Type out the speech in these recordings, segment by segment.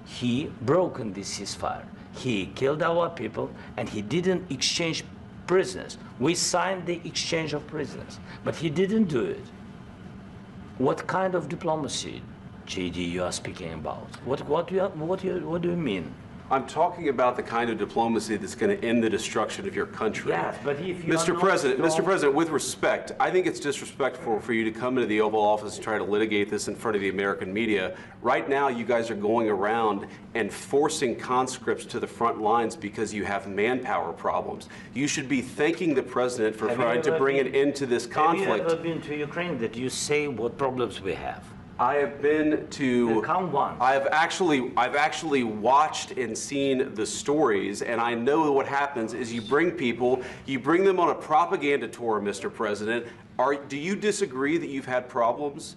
He broken this ceasefire. He killed our people, and he didn't exchange prisoners. We signed the exchange of prisoners, but he didn't do it. What kind of diplomacy, JD, you are speaking about? What do you mean? I'm talking about the kind of diplomacy that's going to end the destruction of your country. Yes, but if you Mr. President, with respect, I think it's disrespectful for you to come into the Oval Office and try to litigate this in front of the American media. Right now, you guys are going around and forcing conscripts to the front lines because you have manpower problems. You should be thanking the president for trying to bring an end to this conflict. Have you ever been to Ukraine that you say what problems we have? I have been to. Count one. I've actually watched and seen the stories, and I know what happens is you bring them on a propaganda tour, Mr. President. Do you disagree that you've had problems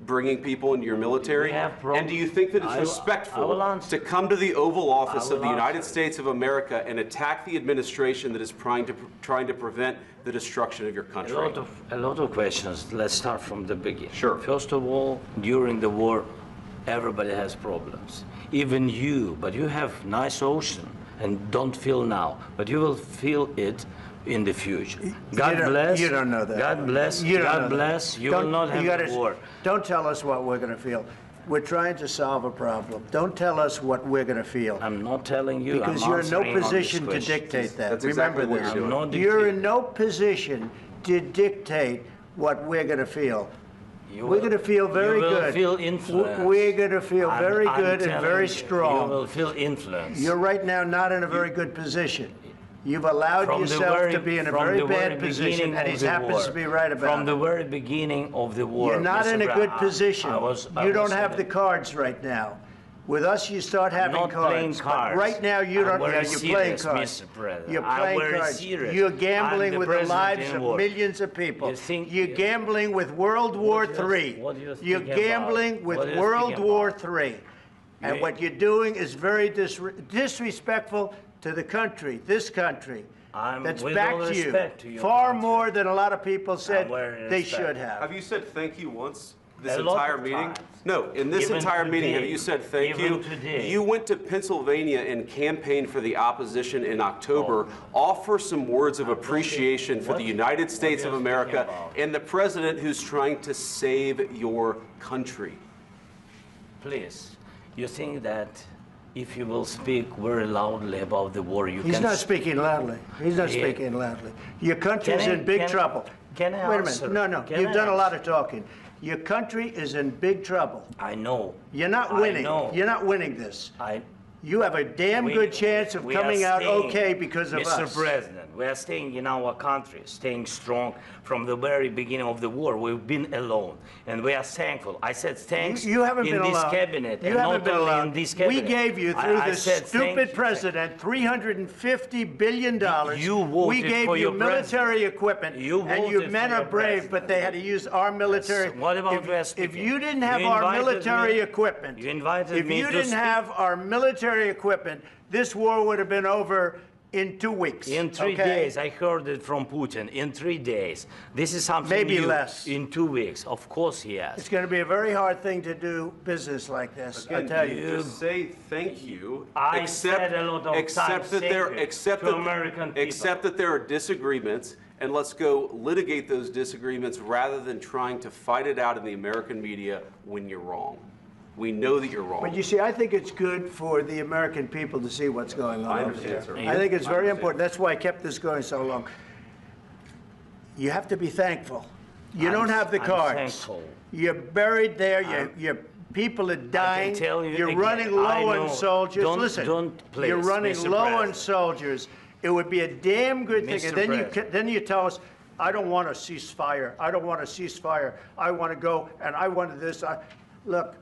bringing people into your military? And do you think that it's respectful to come to the Oval Office of the United States of America and attack the administration that is trying to prevent the destruction of your country? A lot of questions. Let's start from the beginning. Sure. First of all, during the war, everybody has problems. Even you, but you have nice ocean and don't feel now, but you will feel it in the future. God bless. You don't know that. God bless. God bless. You will not have a war. Don't tell us what we're going to feel. We're trying to solve a problem. Don't tell us what we're going to feel. I'm not telling you. Because you're in no position to dictate that. That's Remember exactly this. what You're in no position to dictate what we're going to feel. We're going to feel very good. You will feel influence. We're going to feel very good and very strong. You will feel influence. You're right now not in a very good position. You've allowed yourself to be in a very bad position, and he happens to be right about it. From the very beginning of the war. You're not in a good position. You don't have the cards right now. With us, you start having cards. But right now, you don't. You're playing cards. You're playing cards. You're gambling with the lives of millions of people. You're gambling with World War III. You're gambling with World War III. And what you're doing is very disrespectful to the country, this country, that's backed you far more than a lot of people said they should have. Have you said thank you once this entire meeting? No, in this entire meeting, have you said thank you? You went to Pennsylvania and campaigned for the opposition in October. Offer some words of appreciation for the United States of America and the president who's trying to save your country. Please, you think that if you will speak very loudly about the war, you can... He's not speaking loudly. He's not speaking loudly. Your country's in big trouble. Can I answer? Wait a minute. No. You've done a lot of talking. Your country is in big trouble. I know. You're not winning. You're not winning this. You have a damn good chance of coming out okay because of us. Mr. President, we are staying in our country, staying strong from the very beginning of the war. We've been alone, and we are thankful. I said thanks you haven't been in this alone. cabinet, you and haven't not been only alone. in this cabinet. We gave you, through this stupid president, $350 billion. We gave you military equipment, and your men are brave, but they had to use our military. What about if you didn't have our military equipment, if you didn't have our military equipment, this war would have been over in 2 weeks. In 3 days. I heard it from Putin. In 3 days. This is something maybe new. Less. In 2 weeks. Of course he has. It's going to be a very hard thing to do business like this. Again, I tell you. Just say thank you. I said a lot of times that there are disagreements, and let's go litigate those disagreements rather than trying to fight it out in the American media when you're wrong. We know that you're wrong. But you see, I think it's good for the American people to see what's going on. I understand, sir. I think it's very important. That's why I kept this going so long. You have to be thankful. You don't have the cards. Thankful. You're buried there. Your people are dying. I can tell you You're again, running low on soldiers. Listen, please, you're running Mr. low President. on soldiers. It would be a damn good thing. And then you tell us, I don't want a ceasefire. I don't want a ceasefire. I want to go, and I wanted this. Look.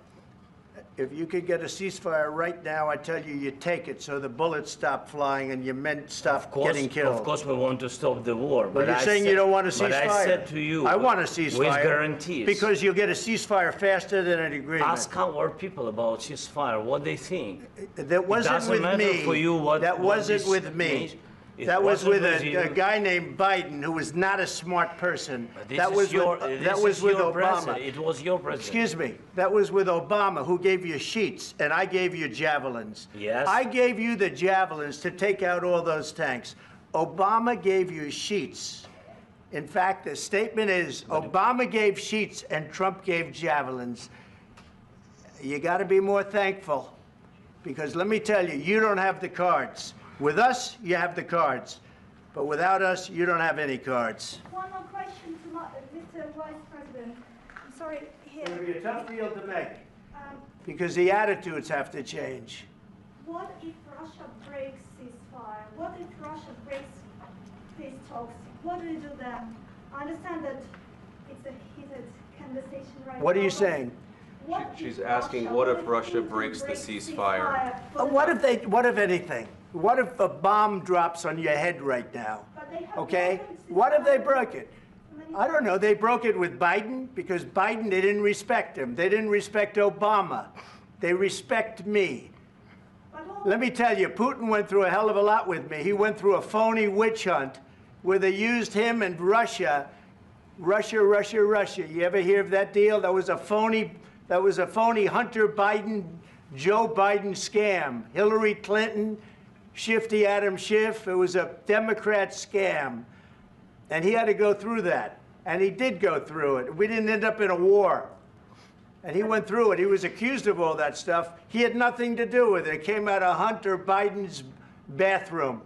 If you could get a ceasefire right now, I tell you, you take it so the bullets stop flying and your men stop getting killed. Of course, we want to stop the war. But you're saying you don't want a ceasefire. But I said to you, I want a ceasefire. With guarantees. Because you'll get a ceasefire faster than an agreement. Ask our people about ceasefire, what they think. That wasn't with me. For you what that wasn't with me. That was with a guy named Biden, who was not a smart person. That was with Obama. It was your president. Excuse me. That was with Obama, who gave you sheets, and I gave you javelins. Yes. I gave you the javelins to take out all those tanks. Obama gave you sheets. In fact, the statement is Obama gave sheets and Trump gave javelins. You got to be more thankful, because let me tell you, you don't have the cards. With us, you have the cards. But without us, you don't have any cards. One more question to Mr. Vice President. I'm sorry, here. It's going to be a tough deal to make, because the attitudes have to change. What if Russia breaks ceasefire? What if Russia breaks peace talks? What do you do then? I understand that it's a heated conversation right now. What are you saying? She's asking, what if Russia breaks the ceasefire? What if anything? What if a bomb drops on your head right now? Okay? What if they broke it? I don't know. They broke it with Biden, because Biden, they didn't respect him. They didn't respect Obama. They respect me. Let me tell you, Putin went through a hell of a lot with me. He went through a phony witch hunt where they used him and Russia. Russia. You ever hear of that deal? That was a phony Hunter Biden, Joe Biden scam. Hillary Clinton, Shifty Adam Schiff. It was a Democrat scam. And he had to go through that. And he did go through it. We didn't end up in a war. And he went through it. He was accused of all that stuff. He had nothing to do with it. It came out of Hunter Biden's bathroom.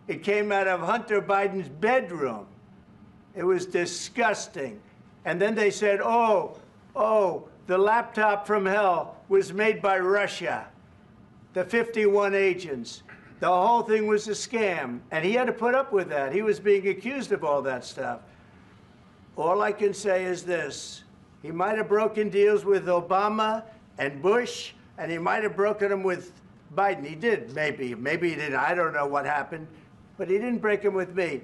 It came out of Hunter Biden's bedroom. It was disgusting. And then they said, oh, the laptop from hell was made by Russia, the 51 agents. The whole thing was a scam, and he had to put up with that. He was being accused of all that stuff. All I can say is this. He might have broken deals with Obama and Bush, and he might have broken them with Biden. He did, maybe. Maybe he didn't. I don't know what happened. But he didn't break them with me.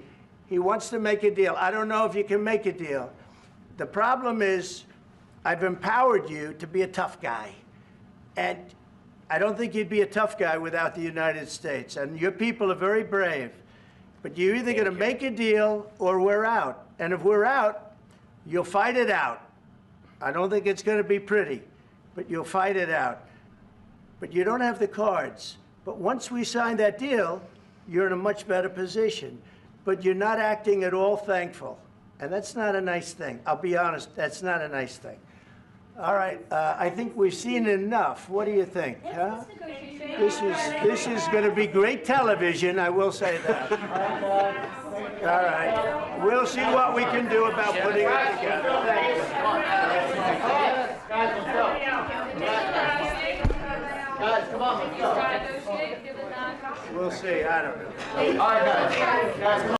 He wants to make a deal. I don't know if you can make a deal. The problem is, I've empowered you to be a tough guy. And I don't think you'd be a tough guy without the United States. And your people are very brave. But you're either going to make a deal or we're out. And if we're out, you'll fight it out. I don't think it's going to be pretty, but you'll fight it out. But you don't have the cards. But once we sign that deal, you're in a much better position. But you're not acting at all thankful. And that's not a nice thing. I'll be honest, that's not a nice thing. All right, I think we've seen enough. What do you think? Huh? This is going to be great television, I will say that. All right, we'll see what we can do about putting it together. Guys, come on, let's go. We'll see, I don't know. All right, guys.